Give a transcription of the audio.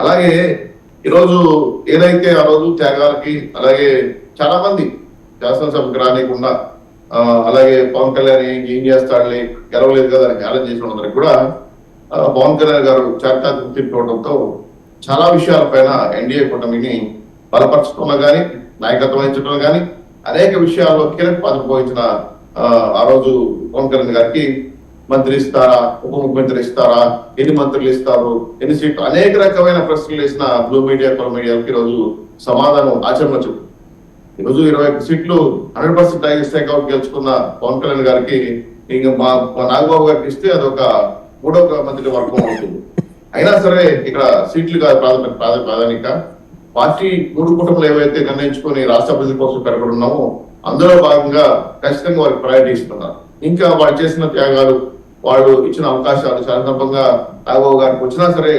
అలాగే ఈరోజు ఏదైతే ఆ రోజు త్యాగాలకి అలాగే చాలా మంది శాసనసభకు రానికుండా అలాగే పవన్ కళ్యాణ్ ఏం చేస్తాడని గెలవలేదు కదా అని హేళన చేసిన అందరికి కూడా పవన్ కళ్యాణ్ గారు చారిత్రాత్మక తీర్పు ఇవ్వడంతో చాలా విషయాలపైన ఎన్డీఏ కూటమిని బలపరచడంలో కానీ నాయకత్వం వహించడంలో కానీ అనేక విషయాల్లో కీలక పాత్ర పోయించిన ఆ రోజు పవన్ కళ్యాణ్ గారికి మంత్రి ఇస్తారా, ఉప ముఖ్యమంత్రి ఇస్తారా, ఎన్ని మంత్రులు ఇస్తారు, ఎన్ని సీట్లు, అనేక రకమైన ప్రశ్నలు వేసిన బ్లూ మీడియా కొల మీడియాకి ఈరోజు సమాధానం ఆచరణ చెప్పు. ఈరోజు 21 సీట్లు 100% టైగర్ స్ట్రైక్ అవుట్ గెలుచుకున్న పవన్ కళ్యాణ్ గారికి ఇంకా మా నాగబాబు గారికి ఇస్తే అదొక 3వ మంత్రి వర్గం అవుతుంది. అయినా సరే ఇక్కడ సీట్లు కాదు ప్రాధాన్యత. పార్టీ 3 కుటుంబాలు ఏవైతే నిర్ణయించుకొని రాష్ట్ర అభివృద్ధి కోసం పెరగడున్నామో అందులో భాగంగా ఖచ్చితంగా వారికి ప్రయారిటీ ఇస్తున్నారు. ఇంకా వాళ్ళు చేసిన త్యాగాలు, వాళ్ళు ఇచ్చిన అవకాశాలు శాసనసభంగా నాగబాబు గారికి వచ్చినా సరే